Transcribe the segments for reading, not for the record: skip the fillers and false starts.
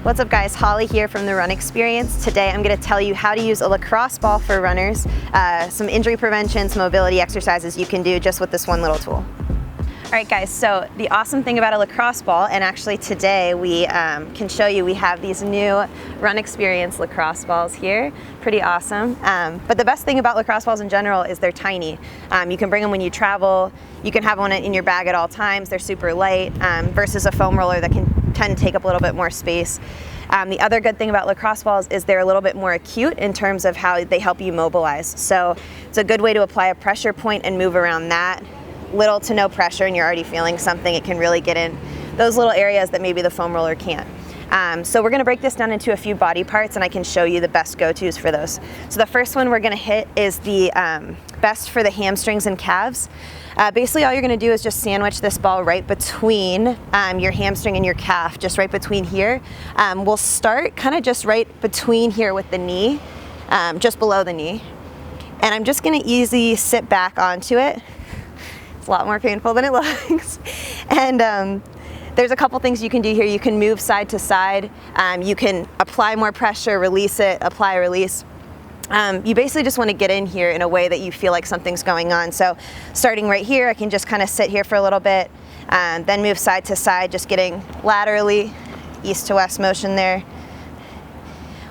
What's up guys, Holly here from the Run Experience. Today I'm going to tell you how to use a lacrosse ball for runners, some injury prevention, some mobility exercises you can do just with this one little tool. Alright guys, so the awesome thing about a lacrosse ball, and actually today we can show you, we have these new Run Experience lacrosse balls here. Pretty awesome. But the best thing about lacrosse balls in general is they're tiny. You can bring them when you travel, you can have one in your bag at all times, they're super light, versus a foam roller that can tend to take up a little bit more space. The other good thing about lacrosse balls is they're a little bit more acute in terms of how they help you mobilize. So it's a good way to apply a pressure point and move around that. Little to no pressure and you're already feeling something. It can really get in those little areas that maybe the foam roller can't. So we're gonna break this down into a few body parts and I can show you the best go-tos for those. So the first one we're gonna hit is the best for the hamstrings and calves. Basically all you're gonna do is just sandwich this ball right between your hamstring and your calf, just right between here. We'll start kind of just right between here with the knee, just below the knee. And I'm just gonna easily sit back onto it. It's a lot more painful than it looks. And there's a couple things you can do here. You can move side to side. You can apply more pressure, release it, apply, release. You basically just want to get in here in a way that you feel like something's going on. So starting right here, I can just kind of sit here for a little bit, then move side to side, just getting laterally, east to west motion there.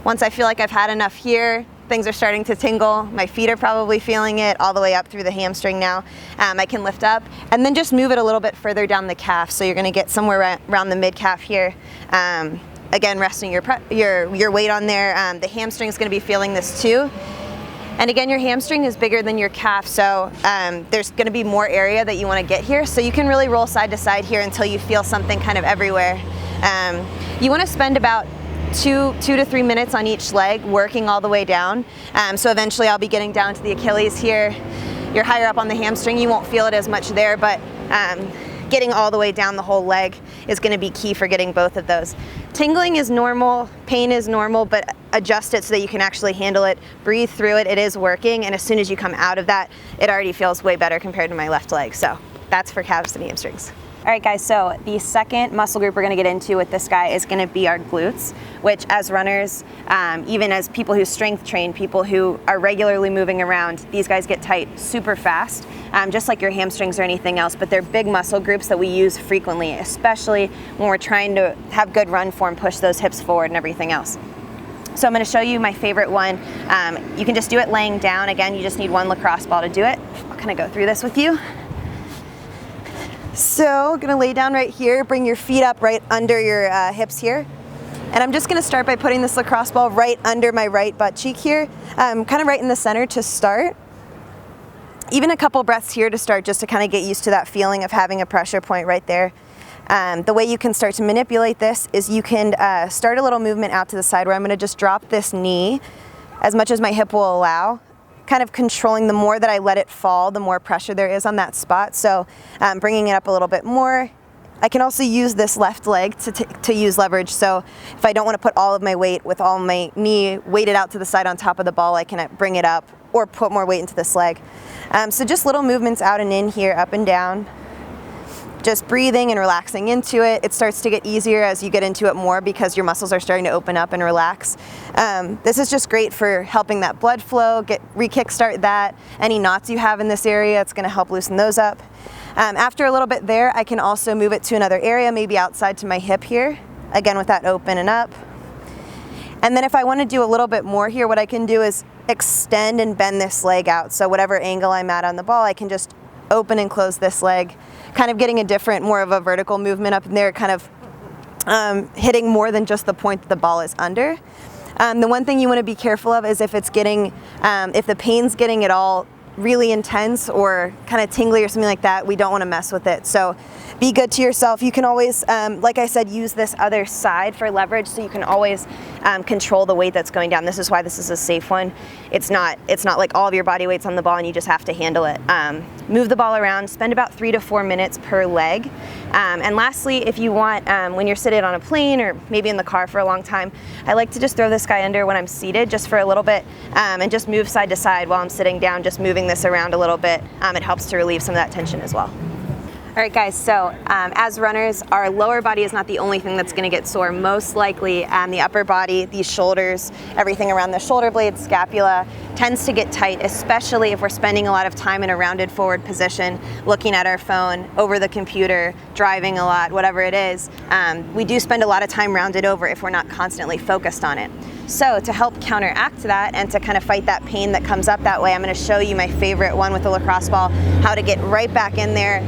Once I feel like I've had enough here, things are starting to tingle. My feet are probably feeling it all the way up through the hamstring now. I can lift up and then just move it a little bit further down the calf. So you're going to get somewhere around the mid calf here. Again, resting your weight on there. The hamstring is going to be feeling this too. And again, your hamstring is bigger than your calf, so there's going to be more area that you want to get here. So you can really roll side to side here until you feel something kind of everywhere. You want to spend about 2 to 3 minutes on each leg, working all the way down. So eventually I'll be getting down to the Achilles here. You're higher up on the hamstring, you won't feel it as much there, but getting all the way down the whole leg is going to be key for getting both of those. Tingling is normal, pain is normal, but adjust it so that you can actually handle it. Breathe through it, it is working, and as soon as you come out of that, it already feels way better compared to my left leg. So that's for calves and hamstrings. All right guys, so the second muscle group we're gonna get into with this guy is gonna be our glutes, which as runners, even as people who strength train, people who are regularly moving around, these guys get tight super fast, just like your hamstrings or anything else, but they're big muscle groups that we use frequently, especially when we're trying to have good run form, push those hips forward and everything else. So I'm gonna show you my favorite one. You can just do it laying down. Again, you just need one lacrosse ball to do it. I'll kind of go through this with you. So, gonna lay down right here, bring your feet up right under your hips here. And I'm just gonna start by putting this lacrosse ball right under my right butt cheek here, kind of right in the center to start. Even a couple breaths here to start, just to kind of get used to that feeling of having a pressure point right there. The way you can start to manipulate this is you can start a little movement out to the side where I'm gonna just drop this knee as much as my hip will allow. Kind of controlling, the more that I let it fall, the more pressure there is on that spot. So bringing it up a little bit more. I can also use this left leg to use leverage. So if I don't want to put all of my weight with all my knee weighted out to the side on top of the ball, I can bring it up or put more weight into this leg. So just little movements out and in here, up and down. Just breathing and relaxing into it. It starts to get easier as you get into it more because your muscles are starting to open up and relax. This is just great for helping that blood flow, re-kickstart that. Any knots you have in this area, it's gonna help loosen those up. After a little bit there, I can also move it to another area, maybe outside to my hip here. Again, with that open and up. And then if I wanna do a little bit more here, what I can do is extend and bend this leg out. So whatever angle I'm at on the ball, I can just open and close this leg, kind of getting a different, more of a vertical movement up in there, kind of hitting more than just the point that the ball is under. The one thing you want to be careful of is if it's getting, if the pain's getting at all really intense or kind of tingly or something like that, we don't want to mess with it. So be good to yourself. You can always, like I said, use this other side for leverage, so you can always control the weight that's going down. This is why this is a safe one. It's not like all of your body weight's on the ball and you just have to handle it. Move the ball around, spend about 3 to 4 minutes per leg. And lastly, if you want, when you're sitting on a plane or maybe in the car for a long time, I like to just throw this guy under when I'm seated just for a little bit, and just move side to side while I'm sitting down, just moving this around a little bit. It helps to relieve some of that tension as well. All right guys, so as runners, our lower body is not the only thing that's gonna get sore. Most likely the upper body, these shoulders, everything around the shoulder blades, scapula, tends to get tight, especially if we're spending a lot of time in a rounded forward position, looking at our phone, over the computer, driving a lot, whatever it is. We do spend a lot of time rounded over if we're not constantly focused on it. So to help counteract that and to kind of fight that pain that comes up that way, I'm going to show you my favorite one with the lacrosse ball, how to get right back in there,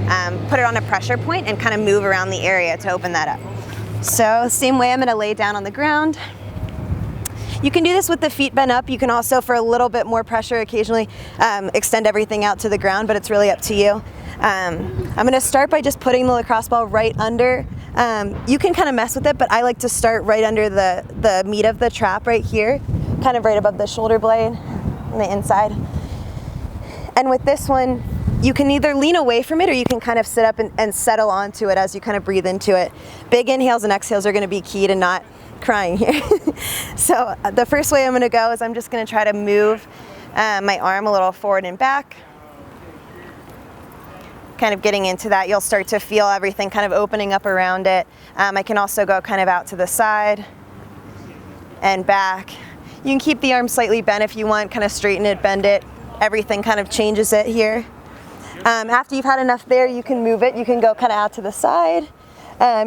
put it on a pressure point and kind of move around the area to open that up. So same way, I'm going to lay down on the ground. You can do this with the feet bent up. You can also, for a little bit more pressure, occasionally extend everything out to the ground, but it's really up to you. I'm going to start by just putting the lacrosse ball right under. You can kind of mess with it, but I like to start right under the meat of the trap right here, kind of right above the shoulder blade on the inside. And with this one, you can either lean away from it or you can kind of sit up and settle onto it as you kind of breathe into it. Big inhales and exhales are going to be key to not crying here. So the first way I'm going to go is I'm just going to try to move my arm a little forward and back. Kind of getting into that, you'll start to feel everything kind of opening up around it. I can also go kind of out to the side and back. You can keep the arm slightly bent if you want, kind of straighten it, bend it. Everything kind of changes it here. After you've had enough there, you can move it. You can go kind of out to the side.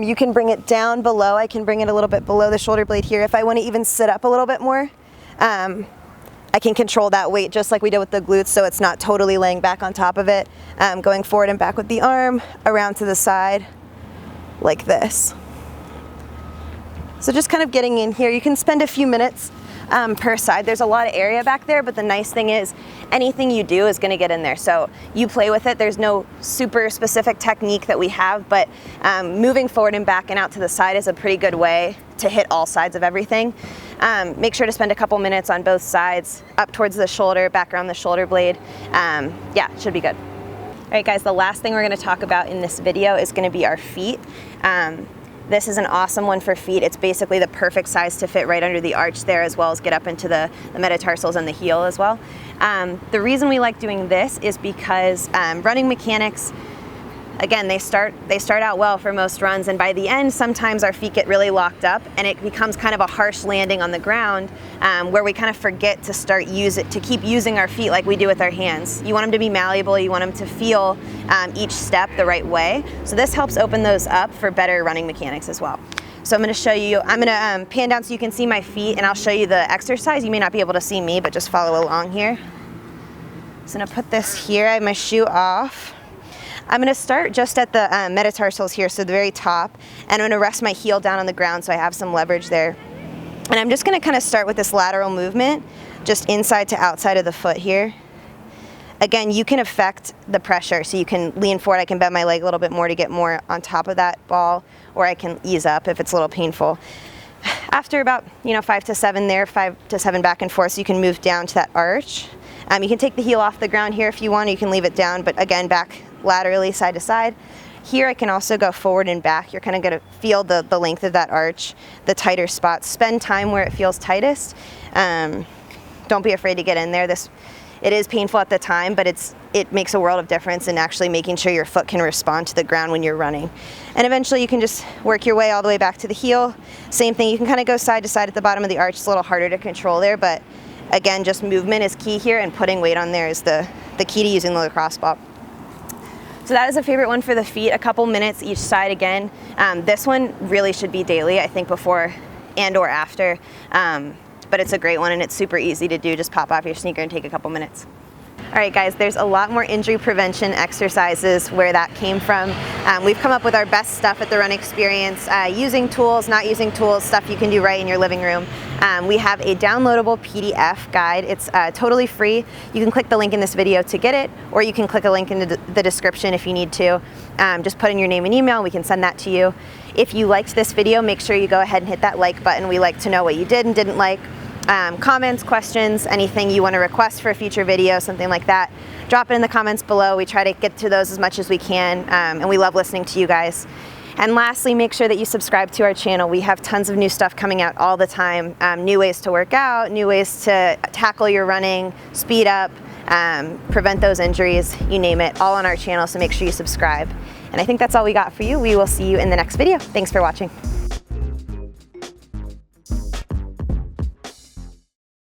You can bring it down below. I can bring it a little bit below the shoulder blade here. If I want to even sit up a little bit more, I can control that weight just like we did with the glutes, so it's not totally laying back on top of it. Going forward and back with the arm, around to the side, like this. So just kind of getting in here. You can spend a few minutes per side. There's a lot of area back there, but the nice thing is anything you do is going to get in there. So you play with it. There's no super specific technique that we have, but moving forward and back and out to the side is a pretty good way to hit all sides of everything. Make sure to spend a couple minutes on both sides, up towards the shoulder, back around the shoulder blade. Yeah, it should be good. All right guys, the last thing we're going to talk about in this video is going to be our feet. This is an awesome one for feet. It's basically the perfect size to fit right under the arch there, as well as get up into the metatarsals and the heel as well. The reason we like doing this is because running mechanics, again, they start out well for most runs, and by the end, sometimes our feet get really locked up and it becomes kind of a harsh landing on the ground where we kind of forget to keep using our feet like we do with our hands. You want them to be malleable, you want them to feel each step the right way. So this helps open those up for better running mechanics as well. So I'm going to show you, I'm going to pan down so you can see my feet, and I'll show you the exercise. You may not be able to see me, but just follow along here. So I'm going to put this here. I have my shoe off. I'm going to start just at the metatarsals here, so the very top, and I'm going to rest my heel down on the ground so I have some leverage there. And I'm just going to kind of start with this lateral movement, just inside to outside of the foot here. Again, you can affect the pressure, so you can lean forward. I can bend my leg a little bit more to get more on top of that ball, or I can ease up if it's a little painful. After about 5 to 7 there, 5 to 7 back and forth, so you can move down to that arch. You can take the heel off the ground here if you want, or you can leave it down, but again, back laterally, side to side. Here I can also go forward and back. You're kind of going to feel the length of that arch, the tighter spots. Spend time where it feels tightest. Don't be afraid to get in there. It is painful at the time, but it makes a world of difference in actually making sure your foot can respond to the ground when you're running. And eventually you can just work your way all the way back to the heel. Same thing, you can kind of go side to side at the bottom of the arch. It's a little harder to control there, but again, just movement is key here, and putting weight on there is the key to using the lacrosse ball. So that is a favorite one for the feet, a couple minutes each side again. This one really should be daily, I think, before and or after. But it's a great one and it's super easy to do. Just pop off your sneaker and take a couple minutes. All right guys, there's a lot more injury prevention exercises where that came from. We've come up with our best stuff at the Run Experience, using tools, not using tools, stuff you can do right in your living room. We have a downloadable PDF guide. It's totally free. You can click the link in this video to get it, or you can click a link in the description if you need to. Just put in your name and email, we can send that to you. If you liked this video, make sure you go ahead and hit that like button. We like to know what you did and didn't like. Comments, questions, anything you want to request for a future video, something like that, drop it in the comments below. We try to get to those as much as we can, and we love listening to you guys. And lastly, make sure that you subscribe to our channel. We have tons of new stuff coming out all the time, new ways to work out, new ways to tackle your running, speed up, prevent those injuries, you name it, all on our channel, so make sure you subscribe. And I think that's all we got for you. We will see you in the next video. Thanks for watching.